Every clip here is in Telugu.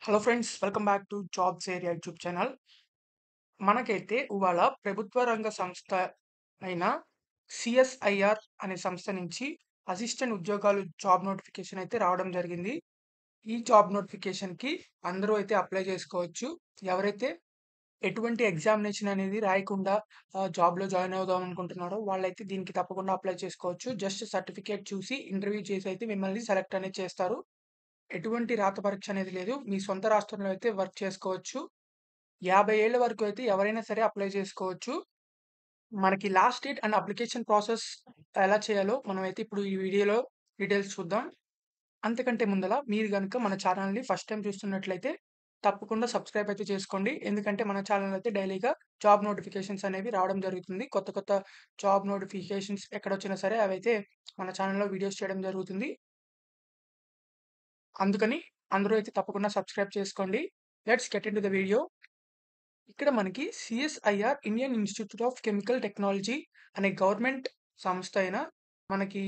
Hello friends, welcome back to jobs area YouTube channel. మనకైతే ఇవాళ ప్రభుత్వ రంగ సంస్థ అయిన సిఎస్ఐఆర్ అనే సంస్థ నుంచి అసిస్టెంట్ ఉద్యోగాలు జాబ్ నోటిఫికేషన్ అయితే రావడం జరిగింది. ఈ జాబ్ నోటిఫికేషన్‌కి అందరూ అయితే అప్లై చేసుకోవచ్చు. ఎవరైతే ఎటువంటి ఎగ్జామినేషన్ అనేది రాయకుండా జాబ్‌లో జాయిన్ అవుదాం అనుకుంటున్నారో వాళ్ళైతే దీనికి తప్పకుండా అప్లై చేసుకోవచ్చు. జస్ట్ సర్టిఫికేట్ చూసి ఇంటర్వ్యూ చేసి అయితే మిమ్మల్ని సెలెక్ట్ అనేది చేస్తారు. ఎటువంటి రాత పరీక్ష అనేది లేదు. మీ సొంత రాష్ట్రంలో అయితే వర్క్ చేసుకోవచ్చు. 50 ఏళ్ల వరకు అయితే ఎవరైనా సరే అప్లై చేసుకోవచ్చు. మనకి last date and application process ఎలా చేయాలో మనమైతే ఇప్పుడు ఈ వీడియోలో డీటెయిల్స్ చూద్దాం. అంతకంటే ముందల మీరు గనుక మన ఛానల్‌ని ఫస్ట్ టైమ్ చూస్తున్నట్లయితే తప్పకుండా సబ్స్క్రైబ్ అయితే చేసుకోండి. ఎందుకంటే మన ఛానల్ అయితే డైలీగా జాబ్ నోటిఫికేషన్స్ అనేవి రావడం జరుగుతుంది. కొత్త కొత్త జాబ్ నోటిఫికేషన్స్ ఎక్కడొచ్చినా సరే అవైతే మన ఛానల్‌లో వీడియోస్ చేయడం జరుగుతుంది. అందుకని అందరూ అయితే తప్పకుండా సబ్స్క్రైబ్ చేసుకోండి. Let's get into the video. ఇక్కడ మనకి CSIR Indian institute of chemical technology అనే గవర్నమెంట్ సంస్థ అయిన మనకి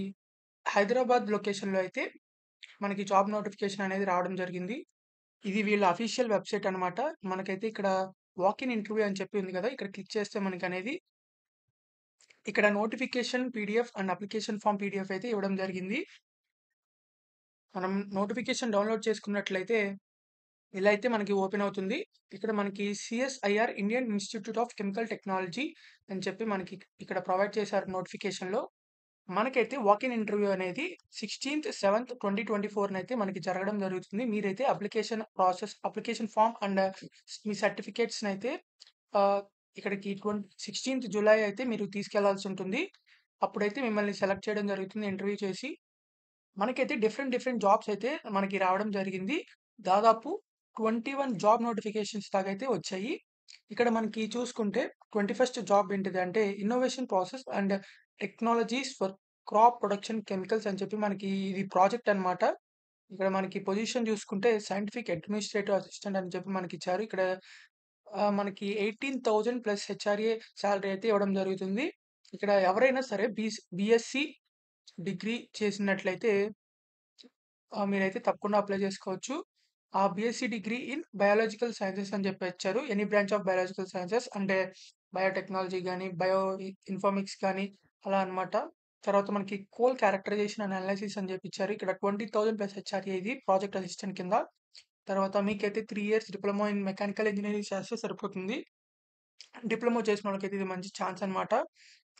హైదరాబాద్ లొకేషన్‌లో అయితే మనకి జాబ్ నోటిఫికేషన్ అనేది రావడం జరిగింది. ఇది వీళ్ళ అఫీషియల్ వెబ్‌సైట్ అన్నమాట. మనకైతే ఇక్కడ వాక్ ఇన్ ఇంటర్వ్యూ అని చెప్పి ఉంది కదా! ఇక్కడ క్లిక్ చేస్తే మనకనేది ఇక్కడ notification PDF and application form PDF అయితే ఇవ్వడం జరిగింది. మనం నోటిఫికేషన్ డౌన్‌లోడ్ చేసుకున్నట్లయితే ఇలా అయితే మనకి ఓపెన్ అవుతుంది. ఇక్కడ మనకి CSIR Indian institute of chemical technology అని చెప్పి మనకి ఇక్కడ ప్రొవైడ్ చేశారు నోటిఫికేషన్‌లో. మనకైతే వాక్ ఇన్ ఇంటర్వ్యూ అనేది 16/7/2024 మనకి జరగడం జరుగుతుంది. మీరైతే అప్లికేషన్ ఫార్మ్ అండ్ మీ సర్టిఫికేట్స్‌నైతే ఆహ్, ఇక్కడికి 16థ్ జులై అయితే మీరు తీసుకెళ్లాల్సి ఉంటుంది. అప్పుడైతే మిమ్మల్ని సెలెక్ట్ చేయడం జరుగుతుంది ఇంటర్వ్యూ చేసి. మనకైతే డిఫరెంట్ జాబ్స్ అయితే మనకి రావడం జరిగింది. దాదాపు 21 జాబ్ నోటిఫికేషన్స్ దాకైతే వచ్చాయి. ఇక్కడ మనకి చూసుకుంటే 21st జాబ్ ఏంటిదంటే innovation process and technologies for crop production chemicals అని చెప్పి మనకి ఇది ప్రాజెక్ట్ అన్నమాట. ఇక్కడ మనకి పొజిషన్ చూసుకుంటే సైంటిఫిక్ అడ్మినిస్ట్రేటివ్ అసిస్టెంట్ అని చెప్పి మనకిచ్చారు. ఇక్కడ మనకి 18,000 ప్లస్ హెచ్ఆర్ఏ సాలరీ అయితే ఇవ్వడం జరుగుతుంది. ఇక్కడ ఎవరైనా సరే బీఎస్సీ డిగ్రీ చేసినట్లయితే మీరైతే తప్పకుండా అప్లై చేసుకోవచ్చు. BSc degree in biological sciences అని చెప్పి ఇచ్చారు. Any branch of biological sciences అంటే బయోటెక్నాలజీ గాని, ఇన్ఫర్మిక్స్ గాని అలా అన్నమాట. తర్వాత మనకి కోల్ క్యారెక్టరైజేషన్ అండ్ అనాలిసిస్ అని చెప్పి ఇచ్చారు. ఇక్కడ 20,000 ప్లస్ హెచ్ఆర్ఏ ఇది ప్రాజెక్ట్ అసిస్టెంట్ కింద. తర్వాత మీకైతే 3 years diploma in mechanical engineering చేస్తే సరిపోతుంది. డిప్లొమా చేసిన వాళ్ళకైతే ఇది మంచి ఛాన్స్ అన్నమాట.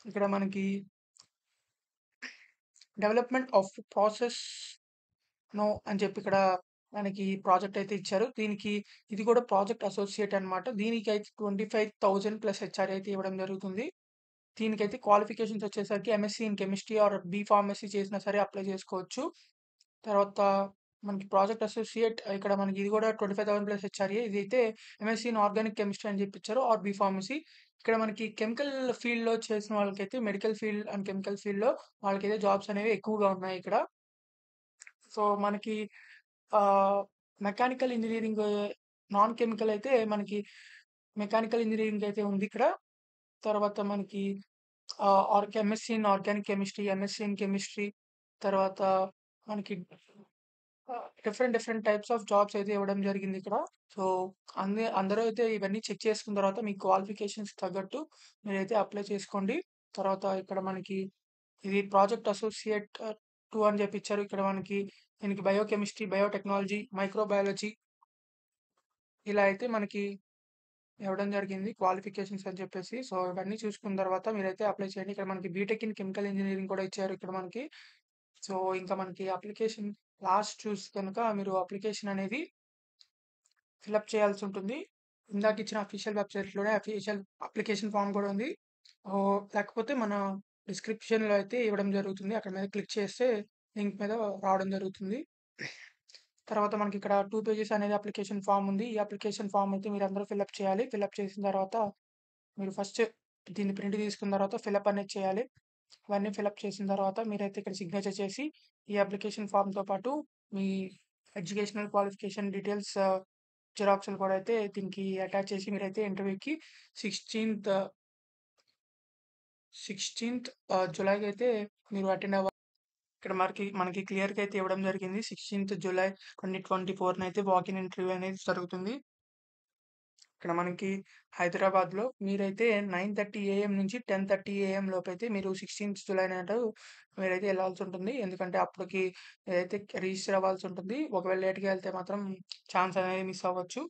ఇక్కడ మనకి డెవలప్‌మెంట్ ఆఫ్ ప్రాసెస్ నో అని చెప్పి ఇక్కడ మనకి ప్రాజెక్ట్ అయితే ఇచ్చారు. ఇది కూడా ప్రాజెక్ట్ అసోసియేట్ అన్నమాట. దీనికైతే 25,000 ప్లస్ హెచ్ఆర్ అయితే ఇవ్వడం జరుగుతుంది. దీనికైతే క్వాలిఫికేషన్స్ వచ్చేసరికి MSc in chemistry or B pharmacy చేసినా సరే అప్లై చేసుకోవచ్చు. తర్వాత మనకి ప్రాజెక్ట్ అసోసియేట్ ఇక్కడ మనకి ఇది కూడా 25,000 ప్లస్ హెచ్ఆర్ఏ. ఇదైతే ఎంఎస్సీ ఇన్ ఆర్గానిక్ కెమిస్ట్రీ అని చెప్పి ఇచ్చారు ఆర్ బీ ఫార్మసీ. ఇక్కడ మనకి కెమికల్ ఫీల్డ్‌లో చేసిన వాళ్ళకైతే మెడికల్ ఫీల్డ్ అండ్ కెమికల్ ఫీల్డ్‌లో వాళ్ళకైతే జాబ్స్ అనేవి ఎక్కువగా ఉన్నాయి ఇక్కడ. సో, మనకి ఆహ్, మెకానికల్ ఇంజినీరింగ్ నాన్ కెమికల్ అయితే మనకి మెకానికల్ ఇంజినీరింగ్ అయితే ఉందిక్కడ. తర్వాత మనకి MSc in organic chemistry, MSc in chemistry తర్వాత మనకి డిఫరెంట్ టైప్స్ ఆఫ్ జాబ్స్ అయితే ఇవ్వడం జరిగిందిక్కడ. సో, అందరూ అయితే ఇవన్నీ చెక్ చేసుకున్న తర్వాత మీ క్వాలిఫికేషన్స్‌కి తగ్గట్టు మీరైతే అప్లై చేసుకోండి. తర్వాత ఇక్కడ మనకి ఇది ప్రాజెక్ట్ అసోసియేట్ 2 అని చెప్పి ఇచ్చారు. ఇక్కడ మనకి దీనికి బయోకెమిస్ట్రీ, బయోటెక్నాలజీ, మైక్రోబయాలజీ ఇలా అయితే మనకి ఇవ్వడం జరిగింది క్వాలిఫికేషన్స్ అని చెప్పేసి. సో, ఇవన్నీ చూసుకున్న తర్వాత మీరైతే అప్లై చేయండి. ఇక్కడ మనకి బీటెక్ ఇన్ కెమికల్ ఇంజినీరింగ్ కూడా ఇచ్చారు ఇక్కడ మనకి. సో, ఇంకా మనకి అప్లికేషన్ లాస్ట్ చూసి గనుక మీరు అప్లికేషన్ అనేది ఫిలప్ చేయాల్సి ఉంటుంది. ఇందాక ఇచ్చిన అఫీషియల్ వెబ్‌సైట్‌లోనే అఫీషియల్ అప్లికేషన్ ఫార్మ్ కూడా ఉంది. లేకపోతే మన డిస్క్రిప్షన్‌లో అయితే ఇవ్వడం జరుగుతుంది. అక్కడ మీద క్లిక్ చేస్తే లింక్ మీద రావడం జరుగుతుంది. తర్వాత మనకిక్కడ 2 పేజెస్ అనేది అప్లికేషన్ ఫార్మ్ ఉంది. ఈ అప్లికేషన్ ఫార్మ్ అయితే మీరందరూ ఫిలప్ చేయాలి. ఫిలప్ చేసిన తర్వాత మీరు ఫస్ట్ దీన్ని ప్రింట్ తీసుకున్న తర్వాత ఫిలప్ అనేది చేయాలి. ఇవన్నీ ఫిలప్ చేసిన తర్వాత మీరైతే ఇక్కడ సిగ్నేచర్ చేసి ఈ అప్లికేషన్ ఫార్మ్‌తో పాటు మీ ఎడ్యుకేషనల్ క్వాలిఫికేషన్ డీటెయిల్స్ జిరాక్స్‌లు కూడా అయితే దీనికి అటాచ్ చేసి మీరైతే ఇంటర్వ్యూకి 16థ్ 16థ్ జులైకి అయితే మీరు అటెండ్ అవ్వాలి. ఇక్కడ మనకి క్లియర్‌గా అయితే ఇవ్వడం జరిగింది. 16థ్ జులై 2024 వాక్ ఇన్ ఇంటర్వ్యూ అనేది జరుగుతుంది. ఇక్కడ మనకి హైదరాబాద్‌లో మీరైతే 9:30 ఏఎం నుంచి 10:30 ఏఎం లోపైతే మీరు 16థ్ జులై నాడు మీరైతే ఎళ్ళాల్సుంటుంది. ఎందుకంటే అప్పటికి ఏదైతే రిజిస్టర్ అవ్వాల్సుంటుంది. ఒకవేళ లేట్‌గా ఎళ్తే మాత్రం ఛాన్స్ అనేది మిస్ అవ్వచ్చు.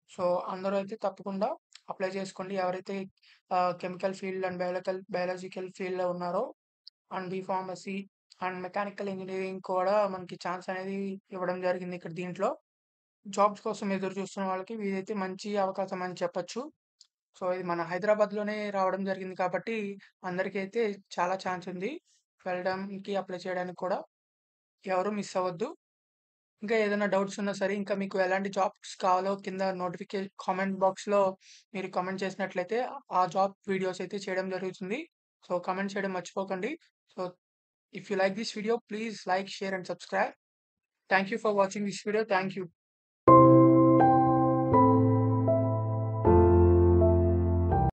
సో, అందరూ అయితే తప్పకుండా అప్లై చేసుకోండి. ఎవరైతే కెమికల్ ఫీల్డ్ అండ్ బయాలజికల్ ఫీల్డ్‌లో ఉన్నారో and B-pharmacy and mechanical engineering కూడా మనకి ఛాన్స్ అనేది ఇవ్వడం జరిగింది ఇక్కడ దీంట్లో. జాబ్స్ కోసం ఎదురు చూస్తున్న వాళ్ళకి ఇదైతే మంచి అవకాశం అని చెప్పొచ్చు. సో, ఇది మన హైదరాబాద్‌లోనే రావడం జరిగింది కాబట్టి అందరికైతే చాలా ఛాన్స్ ఉంది. వెళ్ళడానికి, అప్లై చేయడానికి కూడా. ఎవరు మిస్ అవ్వద్దు. ఇంకా ఏదైనా డౌట్స్ ఉన్నా సరే, ఇంకా మీకు ఎలాంటి జాబ్స్ కావాలో కింద కామెంట్ బాక్స్‌లో మీరు కామెంట్ చేసినట్లయితే ఆ జాబ్ వీడియోస్ అయితే చేయడం జరుగుతుంది. సో, కామెంట్ చేయడం మర్చిపోకండి. So, if you like this video please like, share and subscribe. Thank you for watching this video. Thank you.